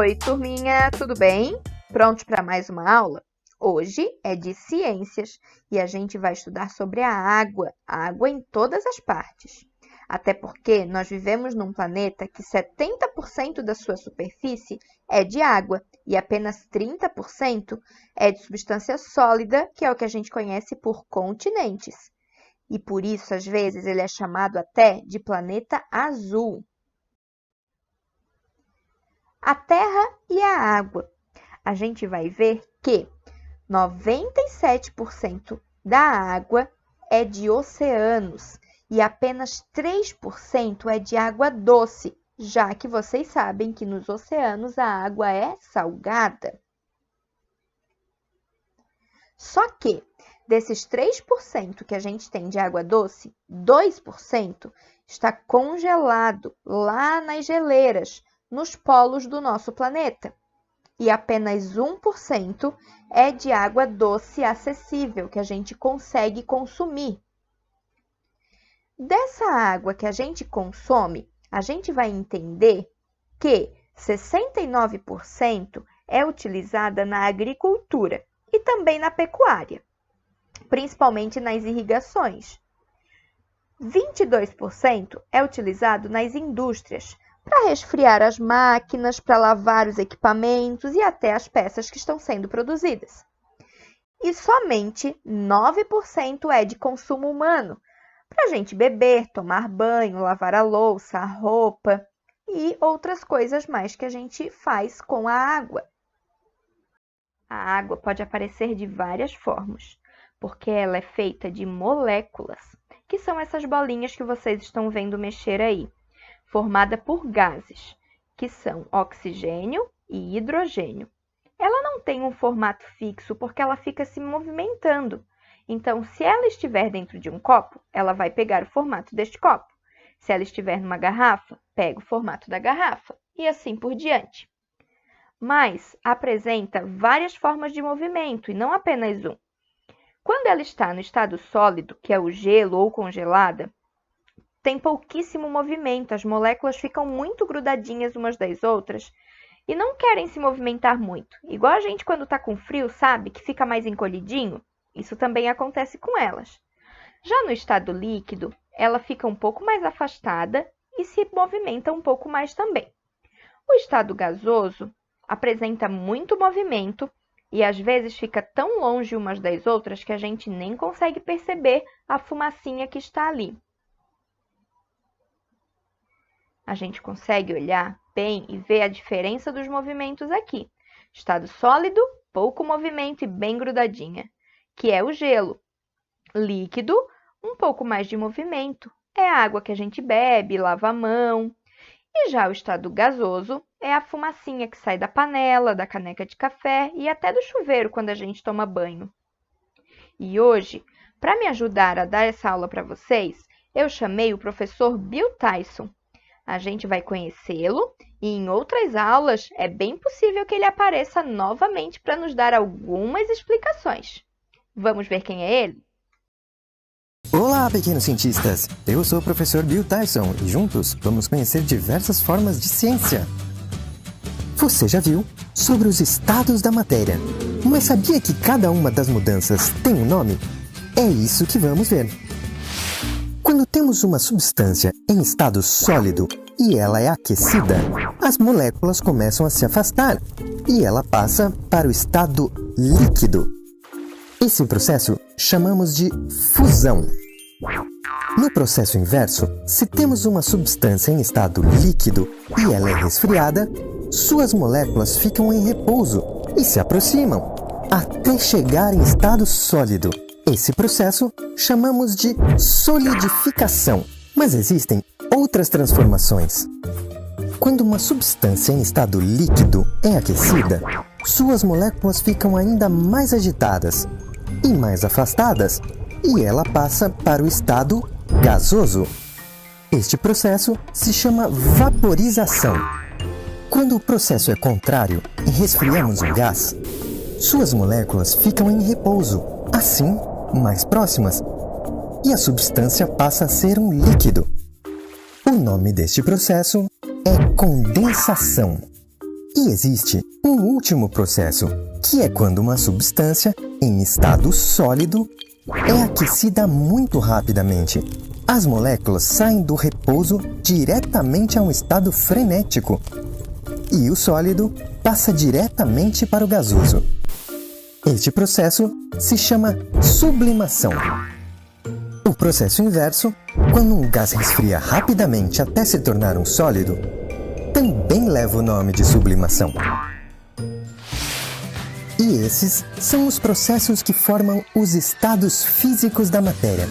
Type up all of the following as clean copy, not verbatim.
Oi, turminha, tudo bem? Prontos para mais uma aula? Hoje é de ciências e a gente vai estudar sobre a água em todas as partes. Até porque nós vivemos num planeta que 70% da sua superfície é de água e apenas 30% é de substância sólida, que é o que a gente conhece por continentes. E por isso, às vezes, ele é chamado até de planeta azul. A terra e a água. A gente vai ver que 97% da água é de oceanos e apenas 3% é de água doce, já que vocês sabem que nos oceanos a água é salgada. Só que, desses 3% que a gente tem de água doce, 2% está congelado lá nas geleiras, nos polos do nosso planeta. E apenas 1% é de água doce acessível, que a gente consegue consumir. Dessa água que a gente consome, a gente vai entender que 69% é utilizada na agricultura e também na pecuária, principalmente nas irrigações. 22% é utilizado nas indústrias, para resfriar as máquinas, para lavar os equipamentos e até as peças que estão sendo produzidas. E somente 9% é de consumo humano, para a gente beber, tomar banho, lavar a louça, a roupa e outras coisas mais que a gente faz com a água. A água pode aparecer de várias formas, porque ela é feita de moléculas, que são essas bolinhas que vocês estão vendo mexer aí, formada por gases, que são oxigênio e hidrogênio. Ela não tem um formato fixo porque ela fica se movimentando. Então, se ela estiver dentro de um copo, ela vai pegar o formato deste copo. Se ela estiver numa garrafa, pega o formato da garrafa e assim por diante. Mas apresenta várias formas de movimento e não apenas um. Quando ela está no estado sólido, que é o gelo ou congelada, tem pouquíssimo movimento, as moléculas ficam muito grudadinhas umas das outras e não querem se movimentar muito. Igual a gente quando está com frio, sabe, que fica mais encolhidinho? Isso também acontece com elas. Já no estado líquido, ela fica um pouco mais afastada e se movimenta um pouco mais também. O estado gasoso apresenta muito movimento e às vezes fica tão longe umas das outras que a gente nem consegue perceber a fumacinha que está ali. A gente consegue olhar bem e ver a diferença dos movimentos aqui. Estado sólido, pouco movimento e bem grudadinha, que é o gelo. Líquido, um pouco mais de movimento, é a água que a gente bebe, lava a mão. E já o estado gasoso é a fumacinha que sai da panela, da caneca de café e até do chuveiro quando a gente toma banho. E hoje, para me ajudar a dar essa aula para vocês, eu chamei o professor Bill Tyson. A gente vai conhecê-lo e em outras aulas é bem possível que ele apareça novamente para nos dar algumas explicações. Vamos ver quem é ele? Olá, pequenos cientistas! Eu sou o professor Bill Tyson e juntos vamos conhecer diversas formas de ciência. Você já viu sobre os estados da matéria, mas sabia que cada uma das mudanças tem um nome? É isso que vamos ver. Quando temos uma substância em estado sólido e ela é aquecida, as moléculas começam a se afastar e ela passa para o estado líquido. Esse processo chamamos de fusão. No processo inverso, se temos uma substância em estado líquido e ela é resfriada, suas moléculas ficam em repouso e se aproximam até chegar em estado sólido. Esse processo chamamos de solidificação, mas existem outras transformações. Quando uma substância em estado líquido é aquecida, suas moléculas ficam ainda mais agitadas e mais afastadas, e ela passa para o estado gasoso. Este processo se chama vaporização. Quando o processo é contrário e resfriamos um gás, suas moléculas ficam em repouso, assim mais próximas, e a substância passa a ser um líquido. O nome deste processo é condensação. E existe um último processo, que é quando uma substância, em estado sólido, é aquecida muito rapidamente. As moléculas saem do repouso diretamente a um estado frenético, e o sólido passa diretamente para o gasoso. Este processo se chama sublimação. O processo inverso, quando um gás resfria rapidamente até se tornar um sólido, também leva o nome de sublimação. E esses são os processos que formam os estados físicos da matéria.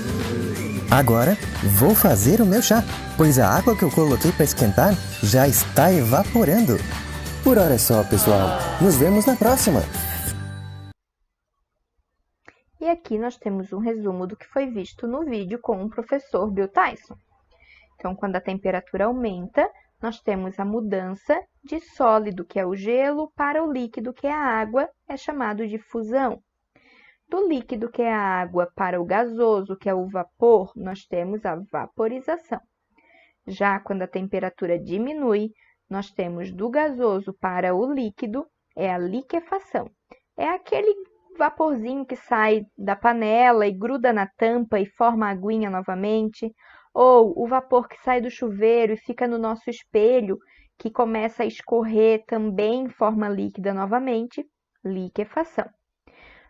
Agora, vou fazer o meu chá, pois a água que eu coloquei para esquentar já está evaporando. Por hora é só, pessoal. Nos vemos na próxima! E aqui nós temos um resumo do que foi visto no vídeo com o professor Bill Tyson. Então, quando a temperatura aumenta, nós temos a mudança de sólido, que é o gelo, para o líquido, que é a água, é chamado de fusão. Do líquido, que é a água, para o gasoso, que é o vapor, nós temos a vaporização. Já quando a temperatura diminui, nós temos do gasoso para o líquido, é a liquefação. É aquele vaporzinho que sai da panela e gruda na tampa e forma a aguinha novamente, ou o vapor que sai do chuveiro e fica no nosso espelho, que começa a escorrer também em forma líquida novamente, liquefação.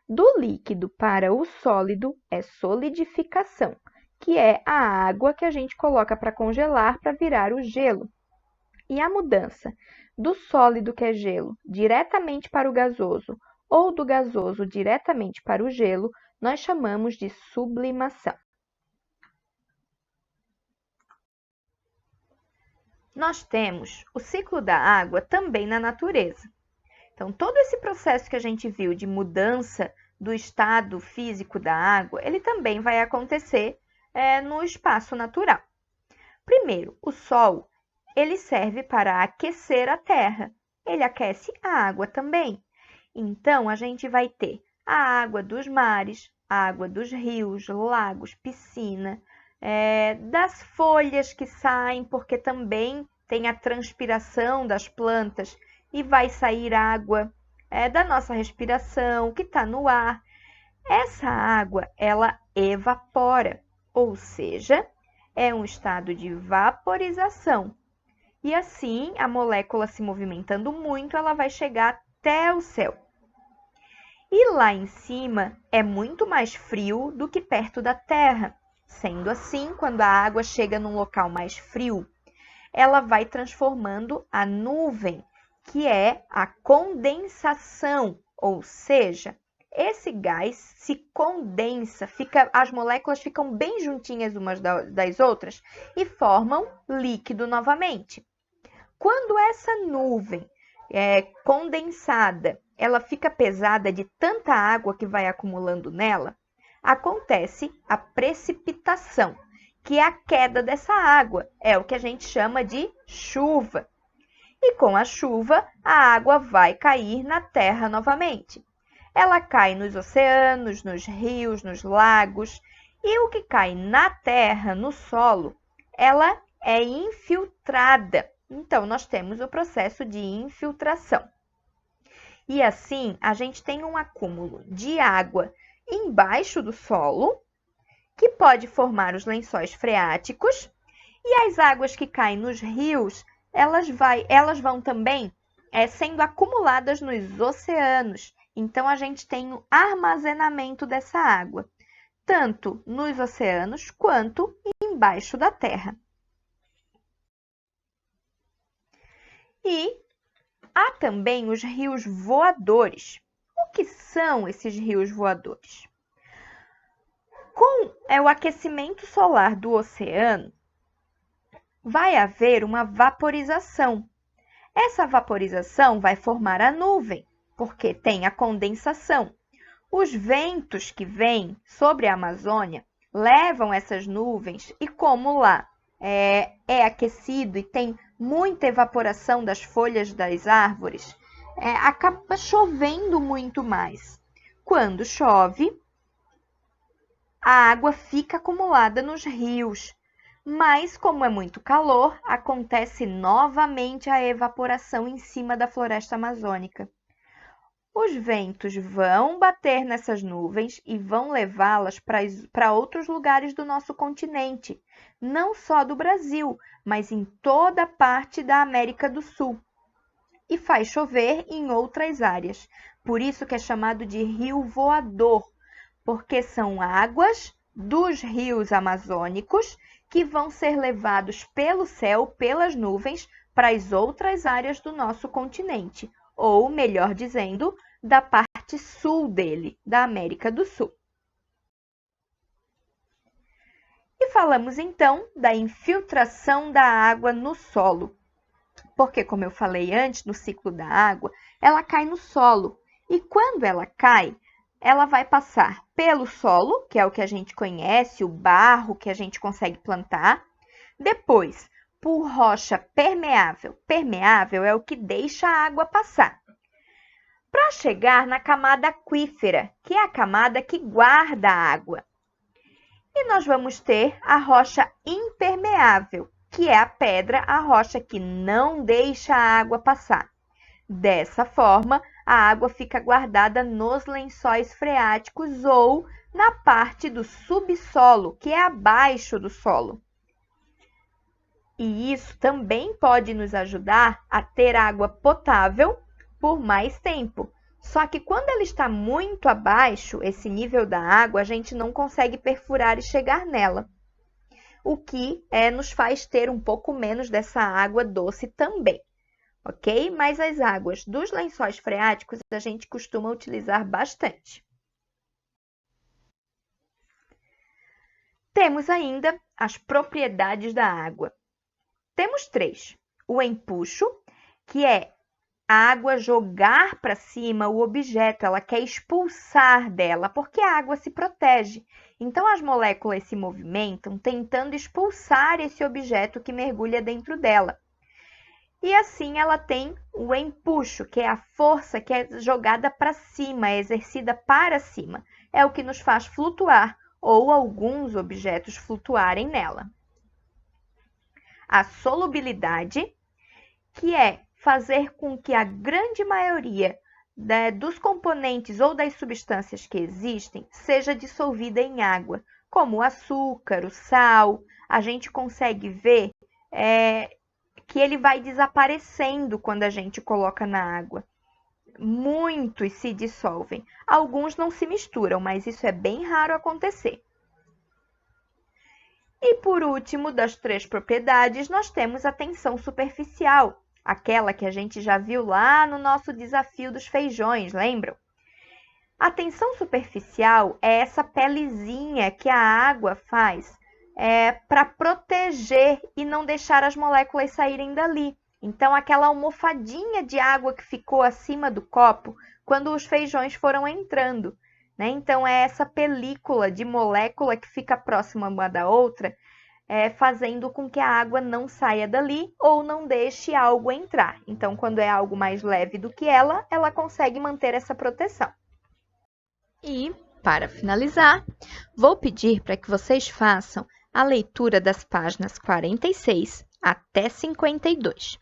Do líquido para o sólido é solidificação, que é a água que a gente coloca para congelar para virar o gelo. E a mudança do sólido, que é gelo, diretamente para o gasoso, ou do gasoso diretamente para o gelo, nós chamamos de sublimação. Nós temos o ciclo da água também na natureza. Então, todo esse processo que a gente viu de mudança do estado físico da água, ele também vai acontecer no espaço natural. Primeiro, o Sol, ele serve para aquecer a Terra. Ele aquece a água também. Então, a gente vai ter a água dos mares, a água dos rios, lagos, piscina, das folhas que saem, porque também tem a transpiração das plantas e vai sair água da nossa respiração, que está no ar. Essa água, ela evapora, ou seja, é um estado de vaporização. E assim, a molécula se movimentando muito, ela vai chegar até o céu. E lá em cima é muito mais frio do que perto da Terra. Sendo assim, quando a água chega num local mais frio, ela vai transformando a nuvem, que é a condensação, ou seja, esse gás se condensa, as moléculas ficam bem juntinhas umas das outras e formam líquido novamente. Quando essa nuvem é condensada, ela fica pesada de tanta água que vai acumulando nela, acontece a precipitação, que é a queda dessa água, é o que a gente chama de chuva. E com a chuva, a água vai cair na terra novamente. Ela cai nos oceanos, nos rios, nos lagos, e o que cai na terra, no solo, ela é infiltrada. Então, nós temos o processo de infiltração. E assim, a gente tem um acúmulo de água embaixo do solo, que pode formar os lençóis freáticos, e as águas que caem nos rios, elas vão também sendo acumuladas nos oceanos. Então, a gente tem o armazenamento dessa água, tanto nos oceanos quanto embaixo da terra. E há também os rios voadores. O que são esses rios voadores? Com o aquecimento solar do oceano, vai haver uma vaporização. Essa vaporização vai formar a nuvem, porque tem a condensação. Os ventos que vêm sobre a Amazônia levam essas nuvens e como lá é aquecido e tem muita evaporação das folhas das árvores, acaba chovendo muito mais. Quando chove, a água fica acumulada nos rios. Mas, como é muito calor, acontece novamente a evaporação em cima da floresta amazônica. Os ventos vão bater nessas nuvens e vão levá-las para outros lugares do nosso continente, não só do Brasil, mas em toda a parte da América do Sul. E faz chover em outras áreas. Por isso que é chamado de rio voador, porque são águas dos rios amazônicos que vão ser levados pelo céu, pelas nuvens, para as outras áreas do nosso continente, ou, melhor dizendo, da parte sul dele, da América do Sul. E falamos então da infiltração da água no solo, porque, como eu falei antes, no ciclo da água, ela cai no solo, e quando ela cai, ela vai passar pelo solo, que é o que a gente conhece, o barro que a gente consegue plantar, depois por rocha permeável. Permeável é o que deixa a água passar, para chegar na camada aquífera, que é a camada que guarda a água. E nós vamos ter a rocha impermeável, que é a pedra, a rocha que não deixa a água passar. Dessa forma, a água fica guardada nos lençóis freáticos ou na parte do subsolo, que é abaixo do solo. E isso também pode nos ajudar a ter água potável por mais tempo. Só que quando ela está muito abaixo, esse nível da água, a gente não consegue perfurar e chegar nela. O que nos faz ter um pouco menos dessa água doce também, ok? Mas as águas dos lençóis freáticos a gente costuma utilizar bastante. Temos ainda as propriedades da água. Temos 3. O empuxo, que é a água jogar para cima o objeto, ela quer expulsar dela, porque a água se protege. Então, as moléculas se movimentam tentando expulsar esse objeto que mergulha dentro dela. E assim ela tem o empuxo, que é a força que é jogada para cima, é exercida para cima. É o que nos faz flutuar ou alguns objetos flutuarem nela. A solubilidade, que é fazer com que a grande maioria dos componentes ou das substâncias que existem seja dissolvida em água, como o açúcar, o sal. A gente consegue ver que ele vai desaparecendo quando a gente coloca na água. Muitos se dissolvem. Alguns não se misturam, mas isso é bem raro acontecer. E por último, das 3 propriedades, nós temos a tensão superficial, aquela que a gente já viu lá no nosso desafio dos feijões, lembram? A tensão superficial é essa pelezinha que a água faz para proteger e não deixar as moléculas saírem dali. Então, aquela almofadinha de água que ficou acima do copo quando os feijões foram entrando, né? Então, é essa película de molécula que fica próxima uma da outra, fazendo com que a água não saia dali ou não deixe algo entrar. Então, quando é algo mais leve do que ela consegue manter essa proteção. E, para finalizar, vou pedir para que vocês façam a leitura das páginas 46 até 52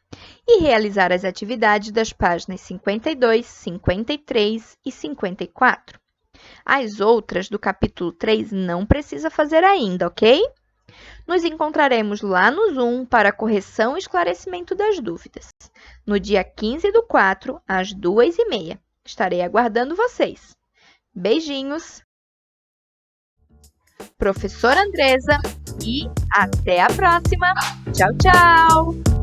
e realizar as atividades das páginas 52, 53 e 54. As outras do capítulo 3 não precisa fazer ainda, ok? Nos encontraremos lá no Zoom para correção e esclarecimento das dúvidas, no dia 15/4, às 2h30. Estarei aguardando vocês. Beijinhos! Professora Andresa e até a próxima! Tchau, tchau!